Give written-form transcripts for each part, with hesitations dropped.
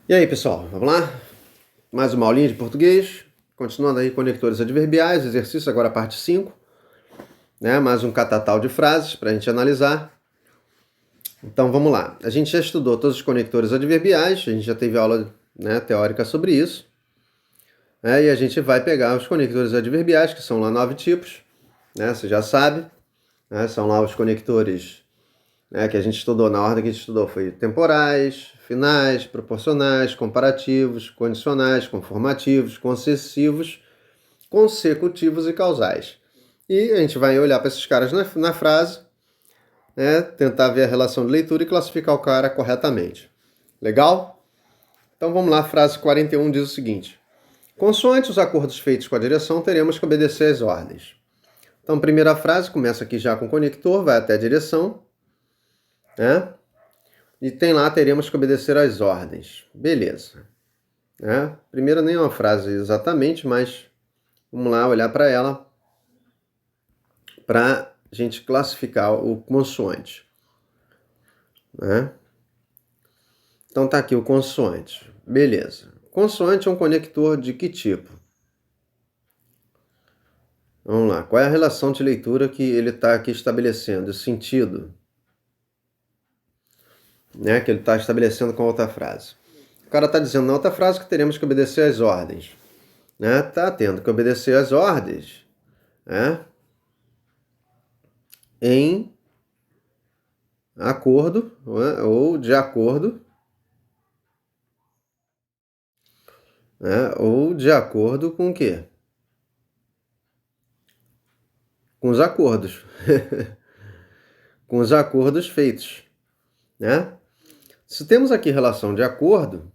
E aí, pessoal, vamos lá? Mais uma aulinha de português. Continuando aí, conectores adverbiais, exercício agora parte 5. Né? Mais um catatal de frases para a gente analisar. Então, vamos lá. A gente já estudou todos os conectores adverbiais, a gente já teve aula, né, teórica sobre isso. E a gente vai pegar os conectores adverbiais, que são lá 9 tipos. Né? Você já sabe. Né? São lá os conectores, né, que a gente estudou na ordem que a gente estudou. Foi temporais, finais, proporcionais, comparativos, condicionais, conformativos, concessivos, consecutivos e causais. E a gente vai olhar para esses caras na frase, né, tentar ver a relação de leitura e classificar o cara corretamente. Legal? Então vamos lá, frase 41 diz o seguinte: consoante os acordos feitos com a direção, teremos que obedecer às ordens. Então, primeira frase começa aqui já com conector, vai até a direção, né? E tem lá, teremos que obedecer às ordens. Beleza. Primeiro, nem é uma frase exatamente, mas vamos lá olhar para ela para a gente classificar o consoante. Né? Então tá aqui o consoante. Beleza. Consoante é um conector de que tipo? Vamos lá. Qual é a relação de leitura que ele está aqui estabelecendo? O sentido, né, que ele está estabelecendo com a outra frase. O cara está dizendo na outra frase que teremos que obedecer às ordens. Né? Tá tendo que obedecer às ordens, né? Em acordo, né? Ou de acordo, né? Ou de acordo com o quê? Com os acordos. Com os acordos feitos, né? Se temos aqui relação de acordo,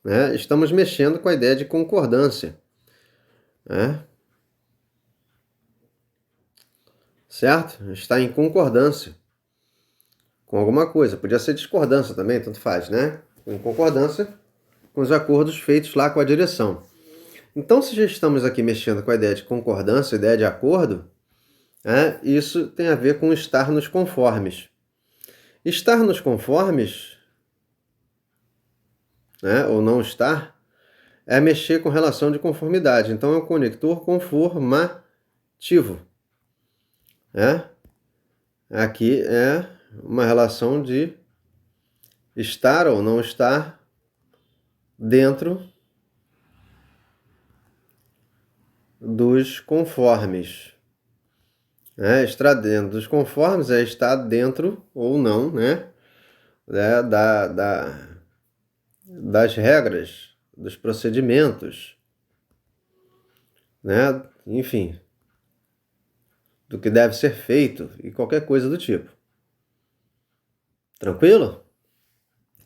né, estamos mexendo com a ideia de concordância, né? Certo? Está em concordância com alguma coisa. Podia ser discordância também, tanto faz, né? Em concordância com os acordos feitos lá com a direção. Então, se já estamos aqui mexendo com a ideia de concordância, a ideia de acordo, isso tem a ver com estar nos conformes. Estar nos conformes, né, ou não estar, é mexer com relação de conformidade. Então, é um conector conformativo. Aqui é uma relação de estar ou não estar dentro dos conformes. Estar dentro dos conformes é estar dentro ou não, né, das regras, dos procedimentos, né, enfim, do que deve ser feito e qualquer coisa do tipo. Tranquilo?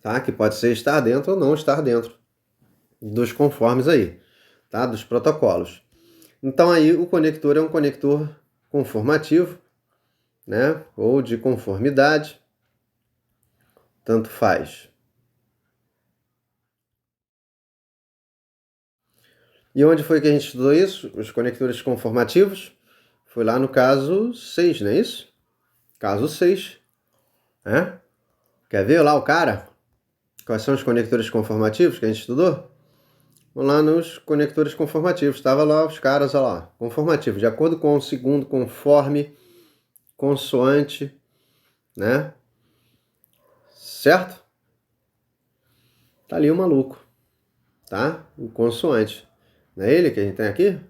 Tá? Que pode ser estar dentro ou não estar dentro dos conformes aí, tá? Dos protocolos. Então aí o conector é um conector conformativo, né? Ou de conformidade, tanto faz. E onde foi que a gente estudou isso? Os conectores conformativos? Foi lá no caso 6, não é isso? Caso 6. Quer ver lá o cara? Quais são os conectores conformativos que a gente estudou? Vamos lá nos conectores conformativos. Estava lá os caras, olha lá. Conformativo, de acordo com o segundo, conforme, consoante, né? Certo? Tá ali o maluco, tá? O consoante. Não é ele que a gente tem aqui?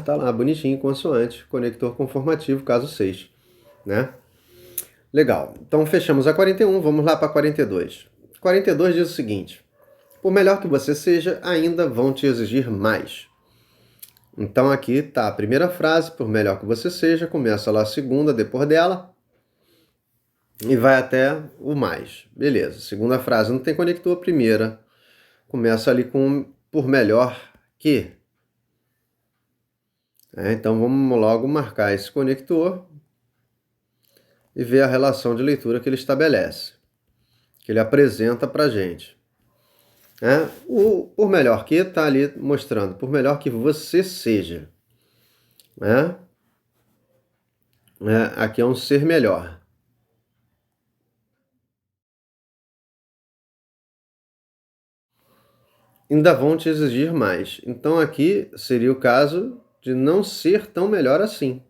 Tá lá, bonitinho, consoante. Conector conformativo, caso 6, né? Legal. Então fechamos a 41, vamos lá para 42. 42 diz o seguinte: por melhor que você seja, ainda vão te exigir mais. Então aqui tá a primeira frase, por melhor que você seja, começa lá a segunda depois dela e vai até o mais. Beleza, segunda frase não tem conector, primeira começa ali com por melhor que. Então vamos logo marcar esse conector e ver a relação de leitura que ele estabelece, que ele apresenta para a gente. O por melhor que está ali mostrando, por melhor que você seja. Aqui é um ser melhor. ainda vão te exigir mais. Então aqui seria o caso de não ser tão melhor assim.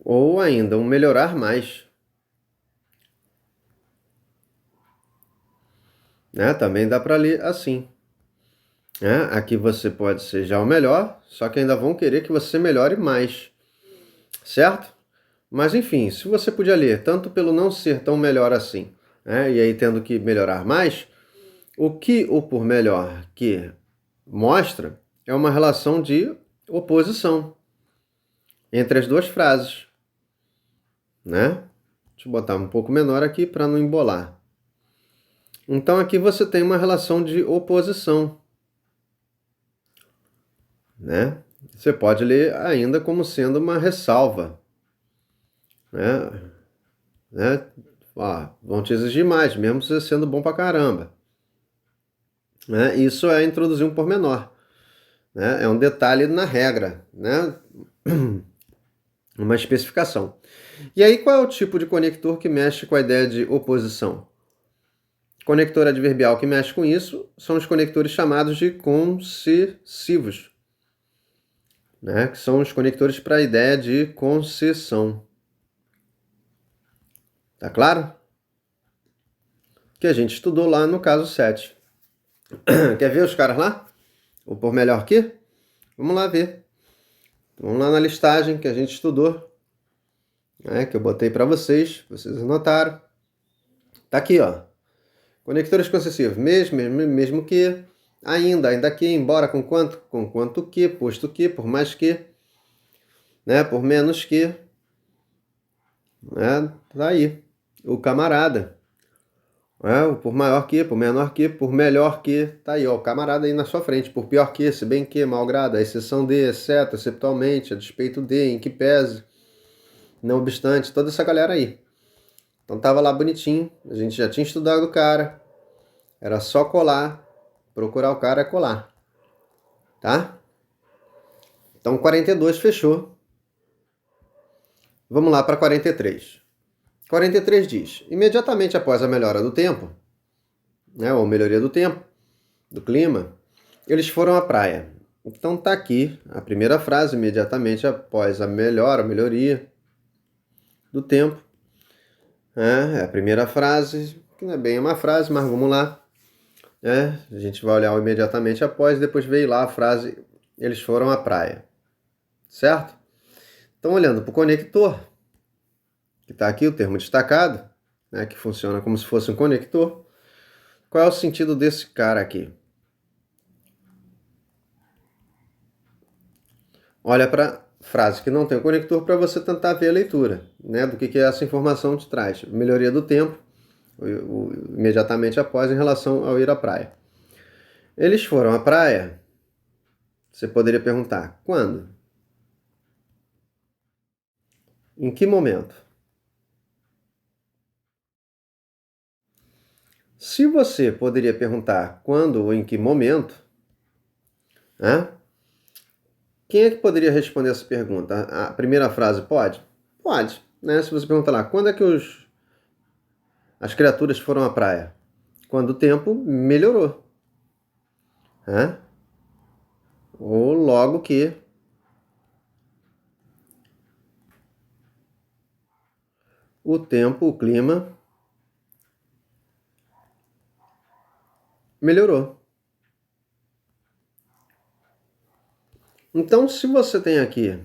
Ou ainda, um melhorar mais. Né? Também dá para ler assim. Né? Aqui você pode ser já o melhor, só que ainda vão querer que você melhore mais. Certo? Mas enfim, se você podia ler tanto pelo não ser tão melhor assim, né? E aí tendo que melhorar mais, o que o por melhor que mostra é uma relação de oposição entre as duas frases, né? Deixa eu botar um pouco menor aqui para não embolar. Então aqui você tem uma relação de oposição, né? Você pode ler ainda como sendo uma ressalva, né? Vão te exigir mais, mesmo você sendo bom pra caramba. Né? Isso é introduzir um pormenor. Né? É um detalhe na regra, né? Uma especificação. E aí, qual é o tipo de conector que mexe com a ideia de oposição? Conector adverbial que mexe com isso são os conectores chamados de concessivos, né? Que são os conectores para a ideia de concessão. Tá claro? Que a gente estudou lá no caso 7. Quer ver os caras lá? O por melhor que? Vamos lá ver. Vamos lá na listagem que a gente estudou, né, que eu botei para vocês anotaram. Tá aqui, ó. Conectores concessivos, mesmo que, ainda que, embora, com quanto que, posto que, por mais que, né, por menos que, né, tá aí. O camarada, né, o por maior que, por menor que, por melhor que, tá aí, ó, o camarada aí na sua frente, por pior que, se bem que, malgrado, a exceção de, exceto, exceptualmente, a despeito de, em que pese, não obstante, toda essa galera aí. Então tava lá bonitinho, a gente já tinha estudado o cara, era só colar, procurar o cara e colar, tá? Então 42 fechou. Vamos lá para 43. 43 diz, imediatamente após a melhora do tempo, né, ou melhoria do tempo, do clima, eles foram à praia. Então tá aqui a primeira frase, imediatamente após a melhoria do tempo. É a primeira frase, que não é bem uma frase, mas vamos lá. A gente vai olhar imediatamente após, depois veio lá a frase, eles foram à praia. Certo? Então, olhando para o conector, que está aqui, o termo destacado, né, que funciona como se fosse um conector, qual é o sentido desse cara aqui? Olha para a frase que não tem o conector para você tentar ver a leitura, né, do que essa informação te traz. Melhoria do tempo, imediatamente após, em relação ao ir à praia. Eles foram à praia, você poderia perguntar, quando? Em que momento? Se você poderia perguntar quando ou em que momento, né? Quem é que poderia responder essa pergunta? A primeira frase pode? Pode. Né? Se você perguntar lá, quando é que as criaturas foram à praia? Quando o tempo melhorou. Né? Ou logo que o tempo, o clima, melhorou. Então, se você tem aqui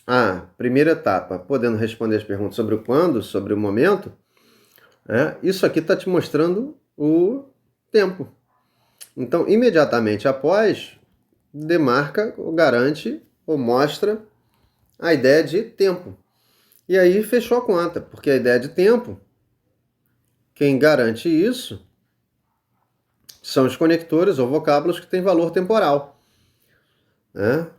a primeira etapa, podendo responder as perguntas sobre o quando, sobre o momento, isso aqui está te mostrando o tempo. Então, imediatamente após, demarca, ou garante, ou mostra a ideia de tempo. E aí fechou a conta, porque a ideia de tempo, quem garante isso, são os conectores ou vocábulos que têm valor temporal. Né?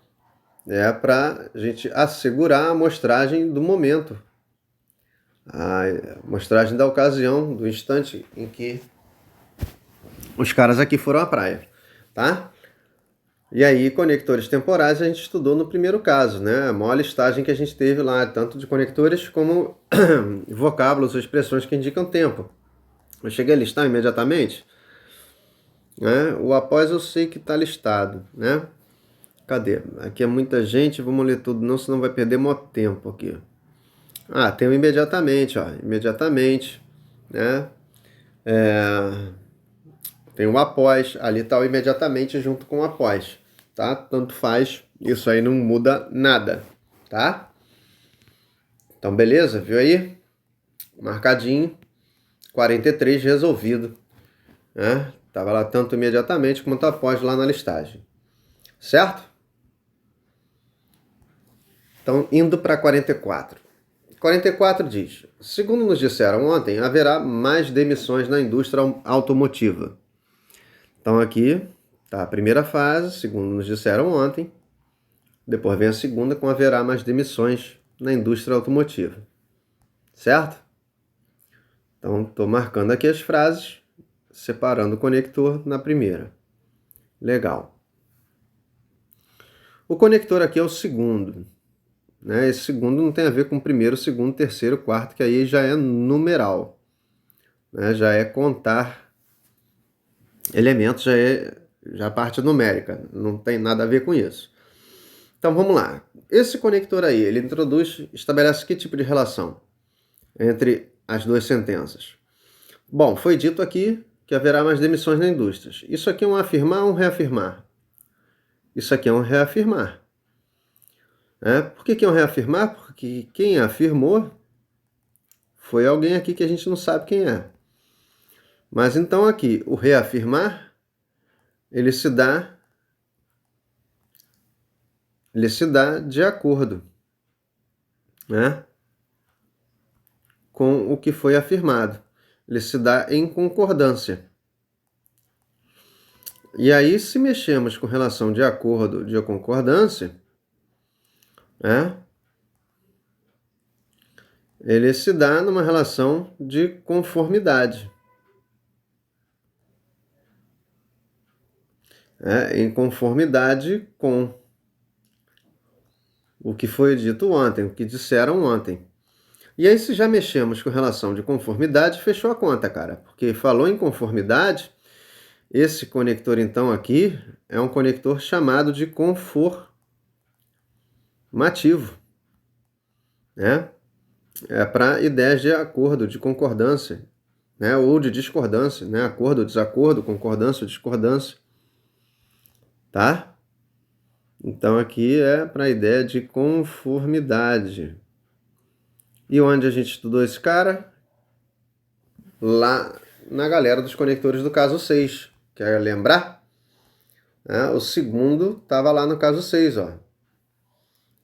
É para a gente assegurar a amostragem do momento, a amostragem da ocasião, do instante em que os caras aqui foram à praia. Tá? E aí, conectores temporais a gente estudou no primeiro caso, né? A maior listagem que a gente teve lá, tanto de conectores como vocábulos ou expressões que indicam tempo. Eu cheguei a listar imediatamente, né? O após eu sei que está listado, né? Cadê? Aqui é muita gente, vamos ler tudo não, senão vai perder muito tempo aqui. Ah, tem o imediatamente, ó, imediatamente, né? Tem o após, ali está o imediatamente junto com o após, tá? Tanto faz, isso aí não muda nada, tá? Então, beleza? Viu aí? Marcadinho, 43 resolvido, né? Tava lá tanto imediatamente quanto após lá na listagem, certo? Então, indo para 44. 44 diz: segundo nos disseram ontem, haverá mais demissões na indústria automotiva. Então, aqui tá a primeira fase, segundo nos disseram ontem. Depois vem a segunda, com haverá mais demissões na indústria automotiva. Certo? Então, estou marcando aqui as frases, separando o conector na primeira. Legal. O conector aqui é o segundo. Né? Esse segundo não tem a ver com o primeiro, segundo, terceiro, quarto, que aí já é numeral. Né? Já é contar elementos, já é parte numérica. Não tem nada a ver com isso. Então vamos lá. Esse conector aí, ele estabelece que tipo de relação entre as duas sentenças? Bom, foi dito aqui que haverá mais demissões na indústria. Isso aqui é um afirmar ou um reafirmar? Isso aqui é um reafirmar. Por que é um reafirmar? Porque quem afirmou foi alguém aqui que a gente não sabe quem é. Mas então aqui, o reafirmar, ele se dá de acordo, né, com o que foi afirmado. Ele se dá em concordância. E aí, se mexemos com relação de acordo, de concordância, ele se dá numa relação de conformidade. Em conformidade com o que foi dito ontem, o que disseram ontem. E aí, se já mexemos com relação de conformidade, fechou a conta, cara. Porque falou em conformidade, esse conector, então, aqui, é um conector chamado de conformativo. Né? É para ideias de acordo, de concordância, né? Ou de discordância, né? Acordo, desacordo, concordância, discordância. Tá? Então, aqui é para a ideia de conformidade. E onde a gente estudou esse cara? Lá na galera dos conectores do caso 6. Quer lembrar? O segundo estava lá no caso 6, ó.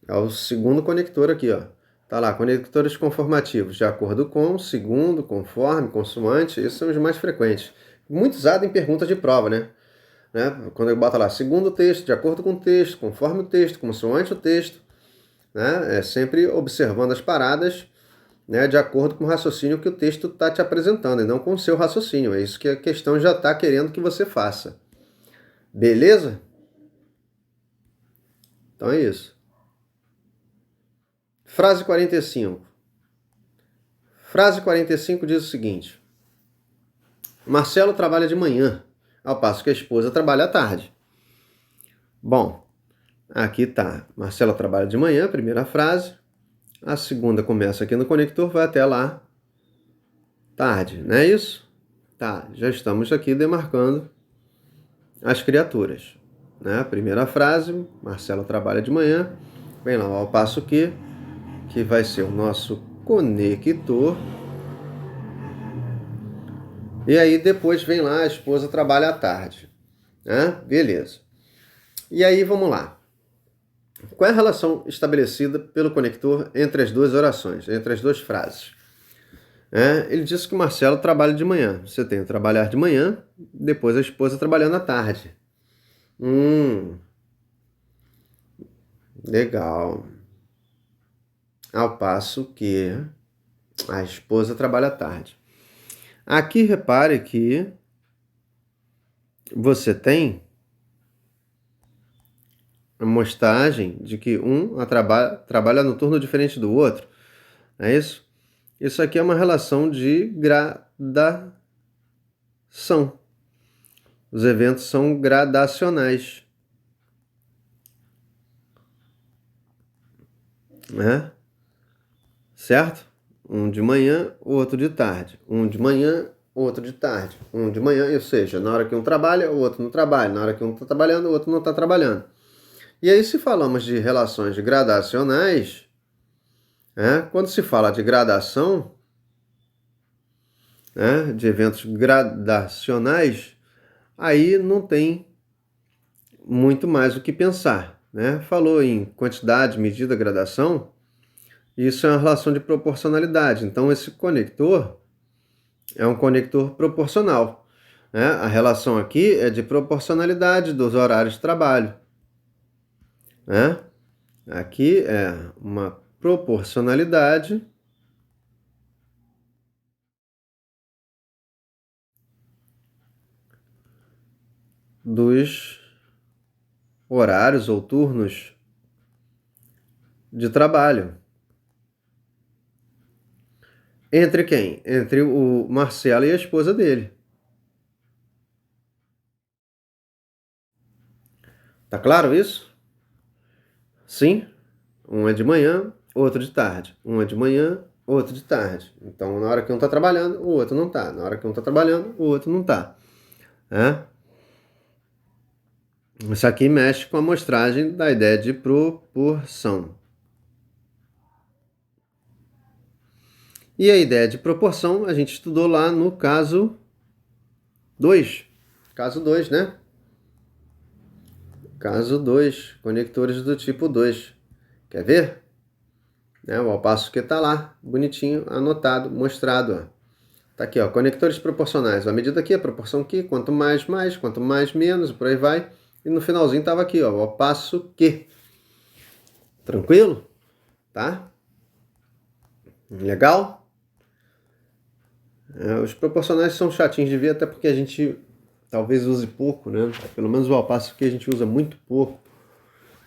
É o segundo conector aqui, ó. Tá lá, conectores conformativos, de acordo com, segundo, conforme, consoante, esses são os mais frequentes. Muito usado em perguntas de prova, né? Quando eu boto lá, segundo o texto, de acordo com o texto, conforme o texto, consoante o texto, né? É sempre observando as paradas, né, de acordo com o raciocínio que o texto está te apresentando, e não com o seu raciocínio. É isso que a questão já está querendo que você faça. Beleza? Então é isso. Frase 45. Frase 45 diz o seguinte: Marcelo trabalha de manhã, ao passo que a esposa trabalha à tarde. Bom, aqui tá. Marcelo trabalha de manhã, primeira frase. A segunda começa aqui no conector, vai até lá, tarde, não é isso? Tá, já estamos aqui demarcando as criaturas. Né? Primeira frase, Marcelo trabalha de manhã, vem lá, ao passo que vai ser o nosso conector. E aí depois vem lá, a esposa trabalha à tarde. Né? Beleza. E aí vamos lá. Qual é a relação estabelecida pelo conector entre as duas orações, entre as duas frases? Ele disse que o Marcelo trabalha de manhã. Você tem o trabalhar de manhã, depois a esposa trabalhando à tarde. Legal. Ao passo que a esposa trabalha à tarde. Aqui repare que você tem amostragem de que um trabalha no turno diferente do outro. Não é isso? Isso aqui é uma relação de gradação. Os eventos são gradacionais. Né? Certo? Um de manhã, o outro de tarde. Um de manhã, o outro de tarde. Um de manhã, ou seja, na hora que um trabalha, o outro não trabalha. Na hora que um está trabalhando, o outro não está trabalhando. E aí, se falamos de relações gradacionais, quando se fala de gradação, de eventos gradacionais, aí não tem muito mais o que pensar. Falou em quantidade, medida, gradação, isso é uma relação de proporcionalidade. Então, esse conector é um conector proporcional. A relação aqui é de proporcionalidade dos horários de trabalho. Aqui é uma proporcionalidade dos horários ou turnos de trabalho. Entre quem? Entre o Marcelo e a esposa dele. Tá claro isso? Sim? Um é de manhã, outro de tarde. Um é de manhã, outro de tarde. Então, na hora que um está trabalhando, o outro não está. Na hora que um está trabalhando, o outro não está. Isso aqui mexe com a amostragem da ideia de proporção. E a ideia de proporção a gente estudou lá no caso 2. Caso 2, né? Caso 2, conectores do tipo 2. Quer ver? Ao passo que está lá, bonitinho, anotado, mostrado. Ó. Tá aqui, ó, conectores proporcionais. A medida aqui, a proporção aqui, quanto mais, quanto mais, menos, por aí vai. E no finalzinho estava aqui, ó, ao passo que. Tranquilo? Tá? Legal? Os proporcionais são chatinhos de ver, até porque a gente talvez use pouco, né? Pelo menos o ao passo que a gente usa muito pouco.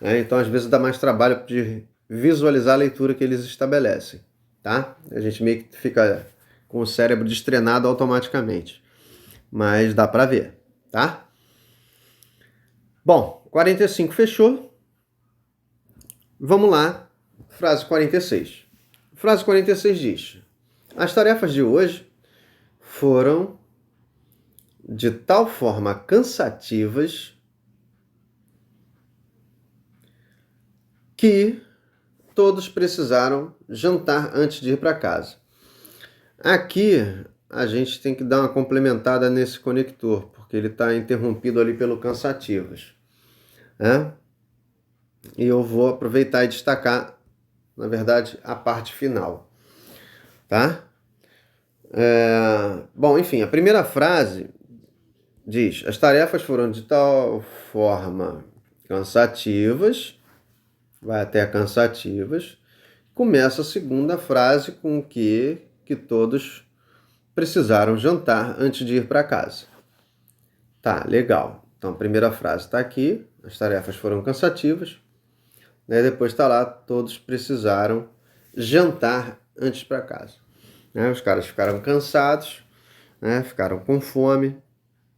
Então, às vezes, dá mais trabalho de visualizar a leitura que eles estabelecem, tá? A gente meio que fica com o cérebro destrenado automaticamente. Mas dá para ver, tá? Bom, 45 fechou. Vamos lá, frase 46. Frase 46 diz: as tarefas de hoje foram de tal forma cansativas que todos precisaram jantar antes de ir para casa. Aqui a gente tem que dar uma complementada nesse conector, porque ele está interrompido ali pelo cansativas. E eu vou aproveitar e destacar, na verdade, a parte final. Tá? Bom, enfim, a primeira frase diz: as tarefas foram de tal forma cansativas, vai até cansativas. Começa a segunda frase com que todos precisaram jantar antes de ir para casa. Tá, legal. Então, a primeira frase está aqui, as tarefas foram cansativas. Depois está lá, todos precisaram jantar antes para casa. Os caras ficaram cansados, ficaram com fome,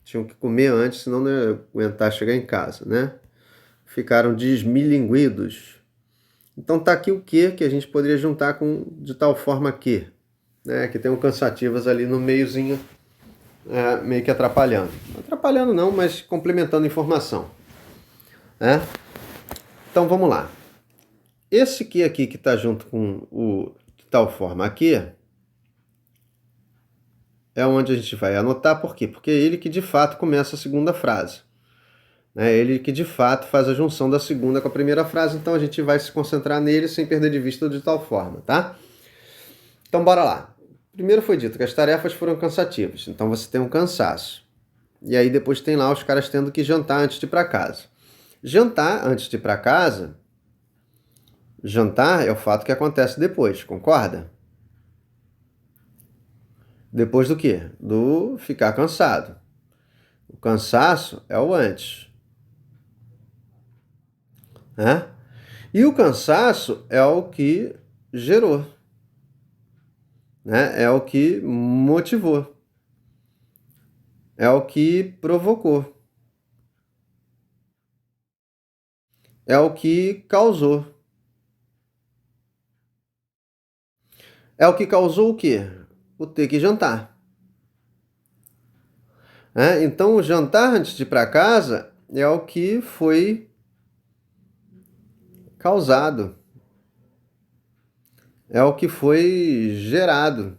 tinham que comer antes, senão não ia aguentar chegar em casa, Ficaram desmilinguidos. Então tá aqui o que a gente poderia juntar com de tal forma que, que tem um cansativas ali no meiozinho, meio que atrapalhando. Atrapalhando não, mas complementando informação. Então vamos lá. Esse que aqui que está junto com o de tal forma aqui é onde a gente vai anotar. Por quê? Porque é ele que de fato começa a segunda frase. É ele que de fato faz a junção da segunda com a primeira frase. Então a gente vai se concentrar nele sem perder de vista de tal forma, tá? Então bora lá. Primeiro foi dito que as tarefas foram cansativas. Então você tem um cansaço. E aí depois tem lá os caras tendo que jantar antes de ir para casa. Jantar antes de ir para casa... Jantar é o fato que acontece depois, concorda? Depois do quê? Do ficar cansado. O cansaço é o antes. né? E o cansaço é o que gerou, né? É o que motivou, é o que provocou, é o que causou. É o que causou o quê? O ter que jantar. Então, o jantar antes de ir para casa é o que foi causado, é o que foi gerado,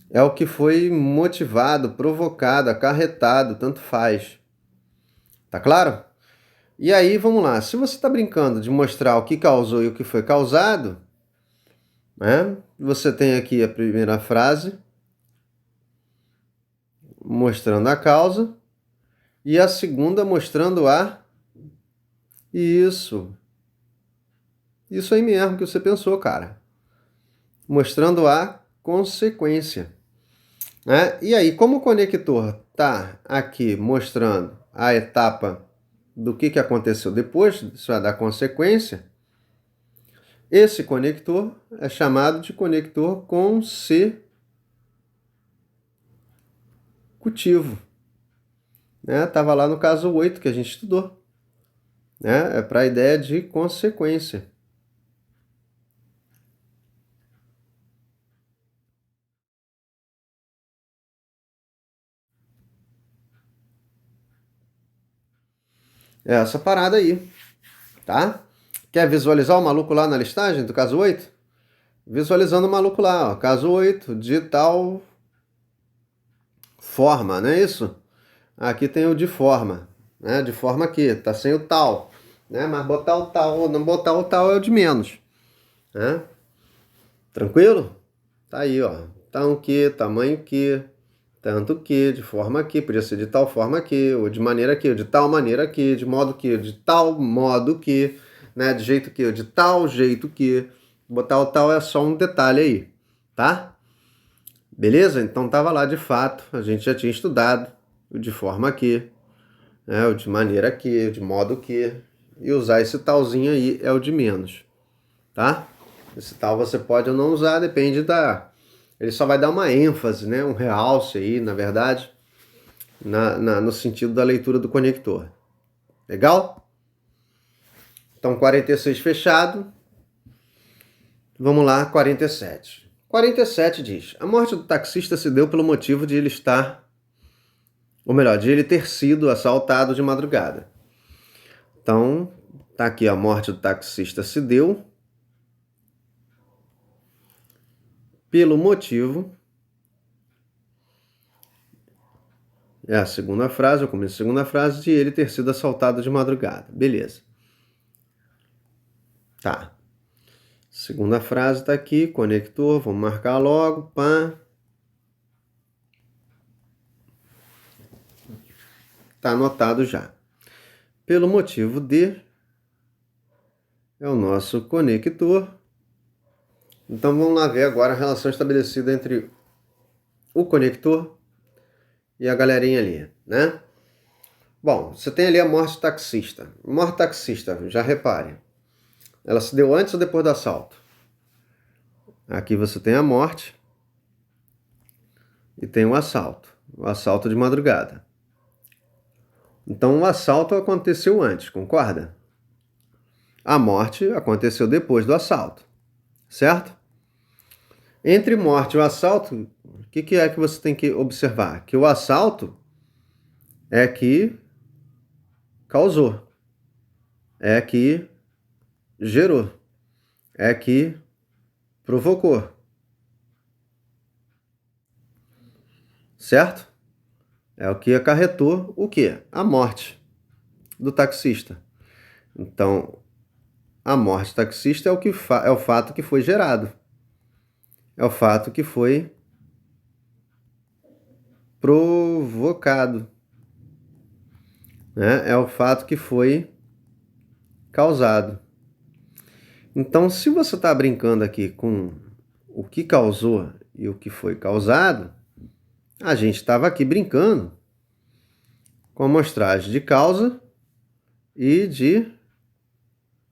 é o que foi motivado, provocado, acarretado, tanto faz. Tá claro? E aí, vamos lá. Se você está brincando de mostrar o que causou e o que foi causado, né? Você tem aqui a primeira frase mostrando a causa e a segunda mostrando a isso. Isso aí mesmo que você pensou, cara. Mostrando a consequência, né? E aí, como o conector tá aqui mostrando a etapa do que aconteceu depois, isso vai dar consequência, esse conector é chamado de conector consecutivo, né? Tava lá no caso 8 que a gente estudou, né? É para a ideia de consequência. É essa parada aí, tá? Quer visualizar o maluco lá na listagem do caso 8? Visualizando o maluco lá, ó, caso 8, de tal forma, não é isso? Aqui tem o de forma, né? De forma aqui, tá sem o tal, né? Mas botar o tal ou não botar o tal é o de menos, né? Tranquilo? Tá aí, ó. Tá um que, tamanho que, tanto que, de forma que, podia ser de tal forma que, ou de maneira que, ou de tal maneira que, de modo que, de tal modo que, né? De jeito que, ou de tal jeito que. Botar o tal é só um detalhe aí, tá? Beleza? Então tava lá de fato, a gente já tinha estudado o de forma que, né? O de maneira que, o de modo que, e usar esse talzinho aí é o de menos, tá? Esse tal você pode ou não usar, depende da... Ele só vai dar uma ênfase, né? Um realce aí, na verdade, no sentido da leitura do conector. Legal? Então 46 fechado. Vamos lá, 47. 47 diz: a morte do taxista se deu pelo motivo de ele estar, ou melhor, de ele ter sido assaltado de madrugada. Então, tá aqui: a morte do taxista se deu pelo motivo. É a segunda frase, eu começo a segunda frase, de ele ter sido assaltado de madrugada. Beleza. Tá. Segunda frase tá aqui, conector, vamos marcar logo, pá. Tá anotado já. Pelo motivo de é o nosso conector. Então vamos lá ver agora a relação estabelecida entre o conector e a galerinha ali, né? Bom, você tem ali a morte taxista. Morte taxista, já repare. Ela se deu antes ou depois do assalto? Aqui você tem a morte e tem o assalto de madrugada. Então o assalto aconteceu antes, concorda? A morte aconteceu depois do assalto, certo? Entre morte e o assalto, o que é que você tem que observar? Que o assalto é que causou, é que gerou, é que provocou, certo? É o que acarretou o quê? A morte do taxista. Então, a morte do taxista é é o fato que foi gerado, é o fato que foi provocado, né? É o fato que foi causado. Então, se você está brincando aqui com o que causou e o que foi causado, a gente estava aqui brincando com amostragem de causa e de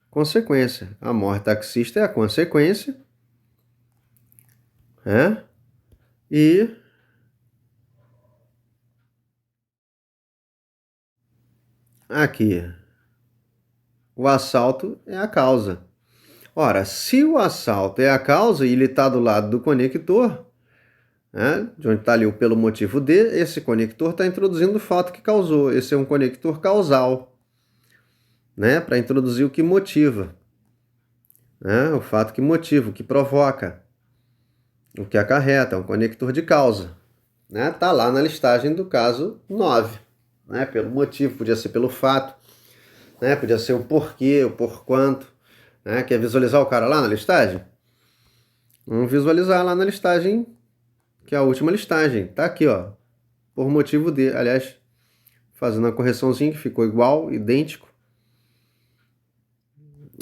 consequência. A morte taxista é a consequência, né? E aqui, o assalto é a causa. Ora, se o assalto é a causa e ele está do lado do conector, né, de onde está ali o pelo motivo de, esse conector está introduzindo o fato que causou. Esse é um conector causal, né, para introduzir o que motiva, né, o fato que motiva, o que provoca, o que acarreta, é um conector de causa. Né, tá lá na listagem do caso 9. Né, pelo motivo, podia ser pelo fato, né, podia ser o porquê, o porquanto. Né, quer visualizar o cara lá na listagem? Vamos visualizar lá na listagem, que é a última listagem. Tá aqui, ó. Por motivo de, aliás, fazendo a correçãozinha que ficou igual, idêntico.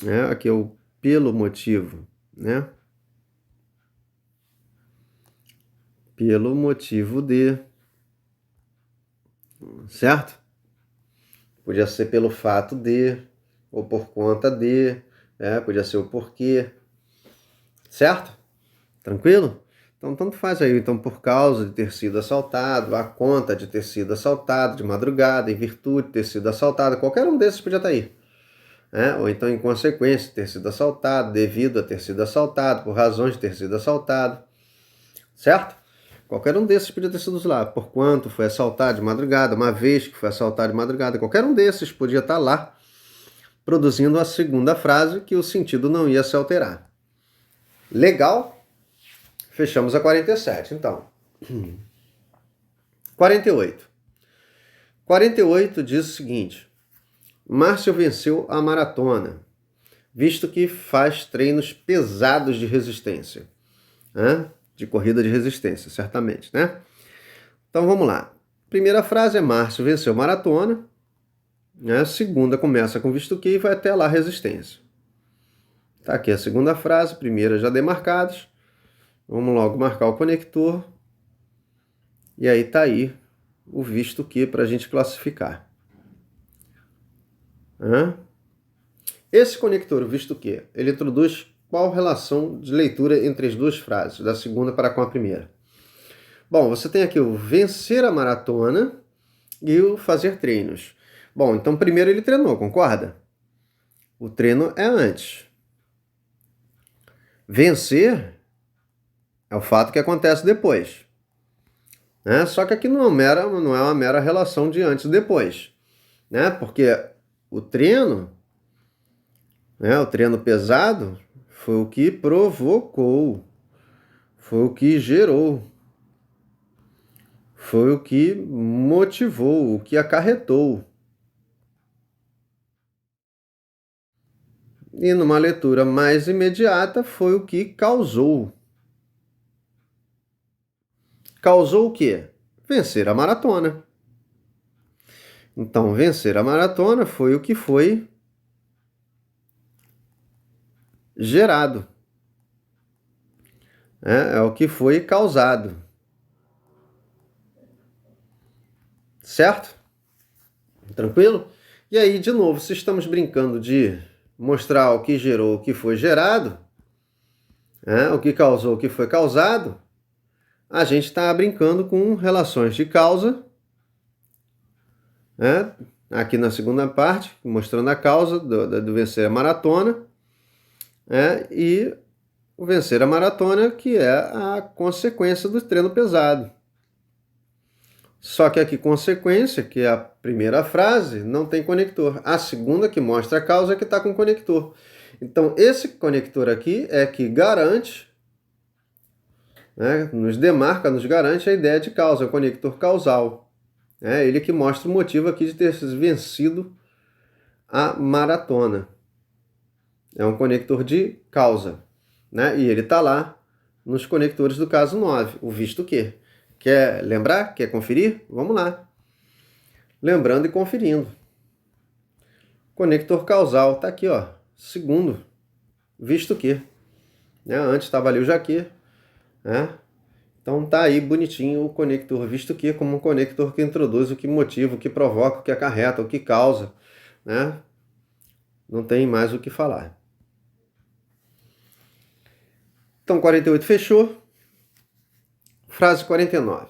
Né? Aqui é o pelo motivo, né? Pelo motivo de, certo? Podia ser pelo fato de, ou por conta de, podia ser o porquê, certo? Tranquilo? Então, tanto faz aí. Então, por causa de ter sido assaltado, a conta de ter sido assaltado de madrugada, em virtude de ter sido assaltado, qualquer um desses podia estar aí. Ou então, em consequência de ter sido assaltado, devido a ter sido assaltado, por razões de ter sido assaltado, certo? Qualquer um desses podia ter sido lá. Por quanto foi assaltado de madrugada, uma vez que foi assaltado de madrugada, qualquer um desses podia estar lá, produzindo a segunda frase que o sentido não ia se alterar. Legal? Fechamos a 47, então. 48. 48 diz o seguinte: Márcio venceu a maratona, visto que faz treinos pesados de resistência. De corrida de resistência, certamente, né? Então vamos lá. Primeira frase é Márcio venceu a maratona. A segunda começa com visto que e vai até lá resistência. Tá aqui a segunda frase, primeira já demarcadas. Vamos logo marcar o conector. E aí tá aí o visto que para a gente classificar. Esse conector, o visto que, ele introduz qual relação de leitura entre as duas frases, da segunda para com a primeira? Bom, você tem aqui o vencer a maratona e o fazer treinos. Bom, então primeiro ele treinou, concorda? O treino é antes. Vencer é o fato que acontece depois. Só que aqui não é uma mera relação de antes e depois. Porque o treino pesado foi o que provocou, foi o que gerou, foi o que motivou, o que acarretou. E numa leitura mais imediata foi o que causou. Causou o quê? Vencer a maratona. Então, vencer a maratona foi o que foi gerado. É o que foi causado. Certo? Tranquilo? E aí, de novo, se estamos brincando de mostrar o que gerou, o que foi gerado, o que causou, o que foi causado, a gente está brincando com relações de causa, aqui na segunda parte, mostrando a causa do vencer a maratona, e o vencer a maratona, que é a consequência do treino pesado. Só que aqui, consequência, que é a primeira frase, não tem conector. A segunda, que mostra a causa, é que está com conector. Então, esse conector aqui é que garante, nos demarca, nos garante a ideia de causa, o conector causal. Ele que mostra o motivo aqui de ter vencido a maratona. É um conector de causa. E ele está lá nos conectores do caso 9, o visto que. Quer lembrar? Quer conferir? Vamos lá. Lembrando e conferindo. Conector causal, está aqui, ó. Segundo, visto que. Antes estava ali o já que. Então tá aí bonitinho o conector, visto que como um conector que introduz o que motiva, o que provoca, o que acarreta, o que causa, né? Não tem mais o que falar. Então 48 fechou. Frase 49.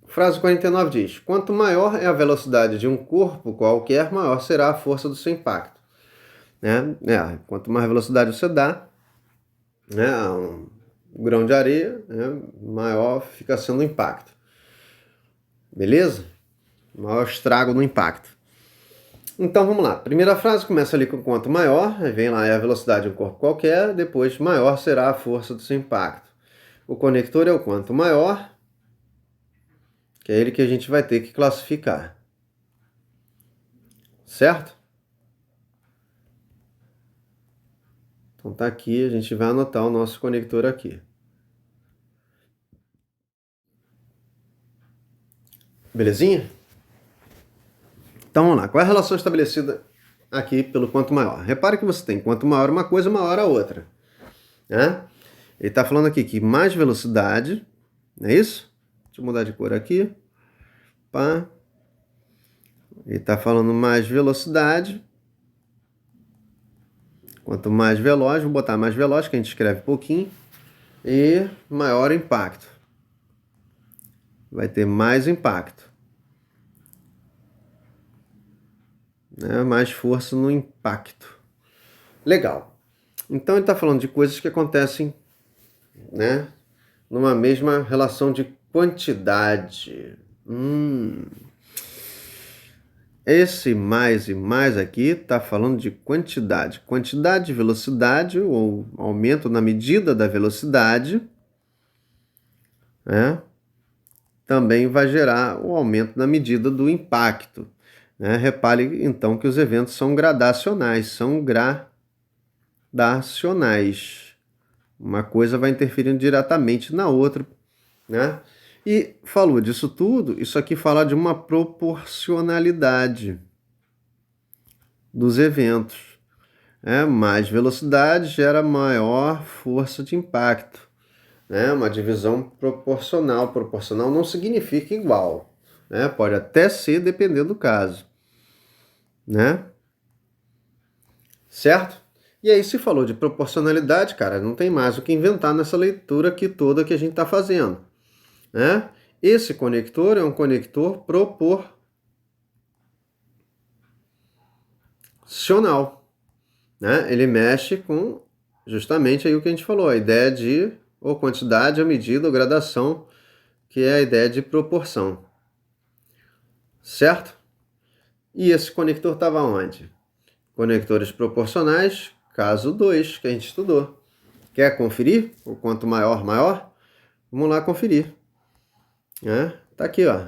Frase 49 diz: quanto maior é a velocidade de um corpo qualquer, maior será a força do seu impacto. Quanto mais velocidade você dá, um grão de areia, maior fica sendo o impacto. Beleza? Maior estrago no impacto. Então vamos lá. Primeira frase começa ali com quanto maior, vem lá é a velocidade de um corpo qualquer, depois maior será a força do seu impacto. O conector é o quanto maior, que é ele que a gente vai ter que classificar. Certo? Então tá aqui, a gente vai anotar o nosso conector aqui. Belezinha? Então vamos lá. Qual é a relação estabelecida aqui pelo quanto maior? Repare que você tem quanto maior uma coisa, maior a outra. Né? Ele está falando aqui que mais velocidade, não é isso? Deixa eu mudar de cor aqui. Pá. Ele está falando mais velocidade. Quanto mais veloz, vou botar mais veloz, que a gente escreve pouquinho. E maior impacto. Vai ter mais impacto. Mais força no impacto. Legal. Então ele está falando de coisas que acontecem, numa mesma relação de quantidade. Esse mais e mais aqui está falando de quantidade. Quantidade de velocidade, ou aumento na medida da velocidade, também vai gerar o aumento na medida do impacto. Repare, então, que os eventos são gradacionais, Uma coisa vai interferindo diretamente na outra, E falou disso tudo, isso aqui fala de uma proporcionalidade dos eventos. Mais velocidade gera maior força de impacto. Uma divisão proporcional. Proporcional não significa igual. Pode até ser, dependendo do caso. Certo? E aí, se falou de proporcionalidade, cara, não tem mais o que inventar nessa leitura aqui toda que a gente está fazendo. Esse conector é um conector proporcional. Ele mexe com justamente aí o que a gente falou, a ideia de ou quantidade, ou medida, ou gradação, que é a ideia de proporção. Certo? E esse conector estava onde? Conectores proporcionais, caso 2, que a gente estudou. Quer conferir? O quanto maior, maior? Vamos lá conferir. Tá aqui, ó.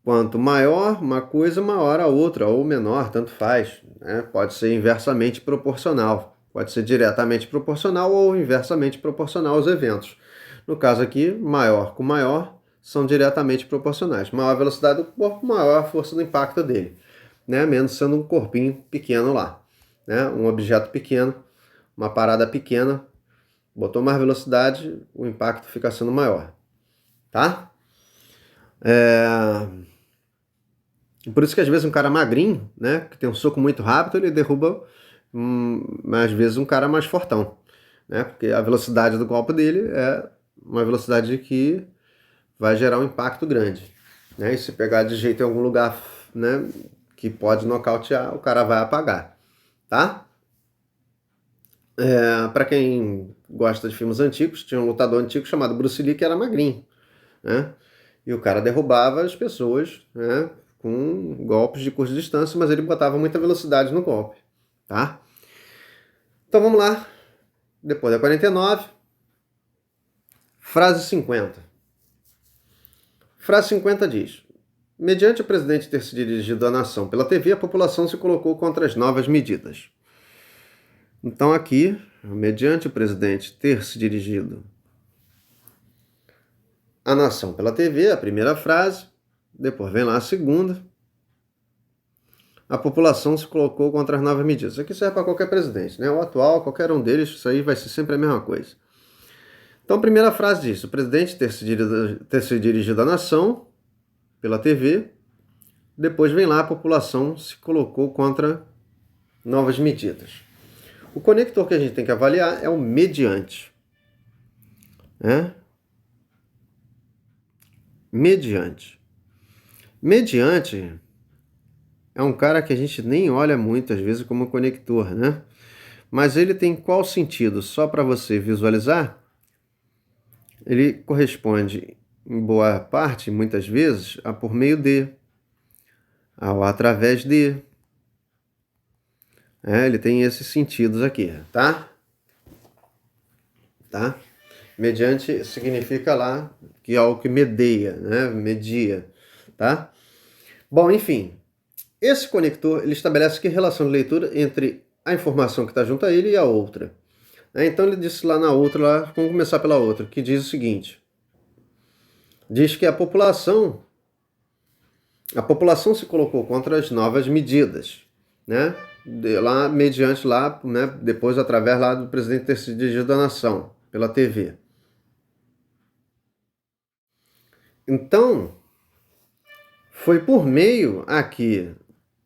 Quanto maior uma coisa, maior a outra, ou menor, tanto faz. Pode ser inversamente proporcional. Pode ser diretamente proporcional ou inversamente proporcional aos eventos. No caso aqui, maior com maior são diretamente proporcionais. Maior a velocidade do corpo, maior a força do impacto dele. Menos sendo um corpinho pequeno lá. Um objeto pequeno, uma parada pequena, botou mais velocidade, o impacto fica sendo maior. Tá? Por isso que às vezes um cara magrinho, que tem um soco muito rápido, ele derruba às vezes um cara mais fortão. Porque a velocidade do golpe dele é uma velocidade que vai gerar um impacto grande. E se pegar de jeito em algum lugar que pode nocautear, o cara vai apagar. Tá? Para quem gosta de filmes antigos, tinha um lutador antigo chamado Bruce Lee que era magrinho. E o cara derrubava as pessoas com golpes de curta distância, mas ele botava muita velocidade no golpe. Tá? Então vamos lá. Depois da 49, frase 50. Frase 50 diz: mediante o presidente ter se dirigido à nação pela TV, a população se colocou contra as novas medidas. Então aqui, mediante o presidente ter se dirigido à nação pela TV, a primeira frase, depois vem lá a segunda, a população se colocou contra as novas medidas. Isso aqui serve para qualquer presidente, o atual, qualquer um deles, isso aí vai ser sempre a mesma coisa. Então, a primeira frase diz: o presidente ter se dirigido à nação pela TV, depois vem lá, a população se colocou contra novas medidas. O conector que a gente tem que avaliar é o mediante. Mediante. Mediante é um cara que a gente nem olha muito, às vezes, como conector, né? Mas ele tem qual sentido? Só para você visualizar, ele corresponde, em boa parte, muitas vezes, a por meio de, ao através de. Ele tem esses sentidos aqui, tá? Mediante significa lá que é algo que medeia, né? Media, tá? Bom, enfim, esse conector ele estabelece que relação de leitura entre a informação que está junto a ele e a outra. Então ele disse lá na outra, lá, vamos começar pela outra, que diz o seguinte: diz que a população se colocou contra as novas medidas, né? Lá mediante lá, né? Depois através lá do presidente ter se dirigido à nação pela TV. Então, foi por meio aqui,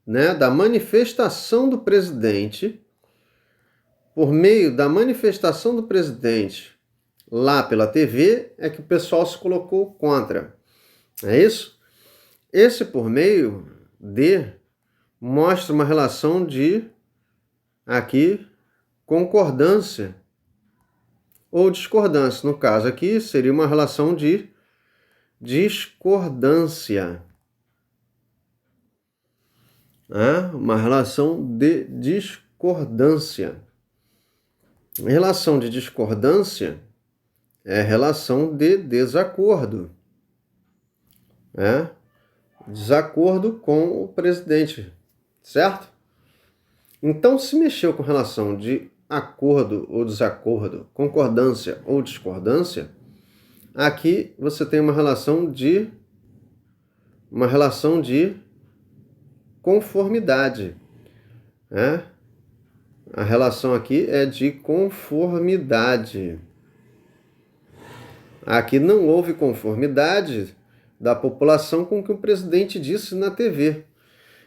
né, da manifestação do presidente, lá pela TV, é que o pessoal se colocou contra. É isso? Esse por meio de mostra uma relação de, aqui, concordância ou discordância. No caso aqui, seria uma relação de discordância. Uma relação de discordância. Relação de discordância é relação de desacordo. Desacordo com o presidente, certo? Então, se mexeu com relação de acordo ou desacordo, concordância ou discordância, aqui você tem uma relação de conformidade. A relação aqui é de conformidade. Aqui não houve conformidade da população com o que o presidente disse na TV.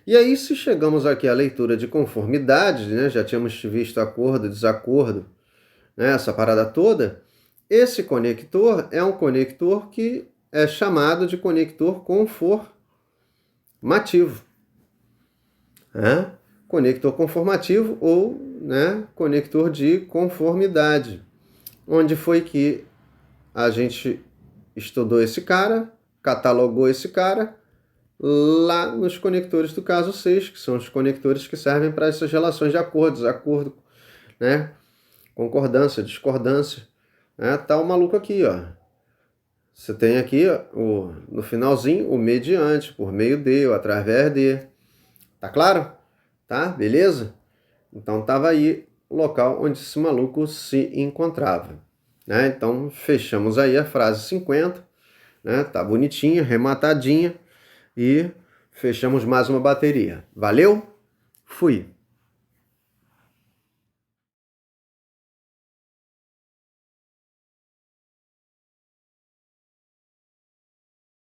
E aí, se chegamos aqui à leitura de conformidade, né, já tínhamos visto acordo, desacordo, né, essa parada toda, esse conector é um conector que é chamado de conector conformativo. Conector conformativo ou, né, conector de conformidade. Onde foi que a gente estudou esse cara, catalogou esse cara, lá nos conectores do caso 6, que são os conectores que servem para essas relações de acordo, desacordo, né? Concordância, discordância. Tá o maluco aqui, ó. Você tem aqui, ó, no finalzinho, o mediante, por meio de, ou através de. Tá claro? Tá? Beleza? Então tava aí o local onde esse maluco se encontrava. Então fechamos aí a frase 50, né? Tá bonitinha, rematadinha, e fechamos mais uma bateria. Valeu? Fui!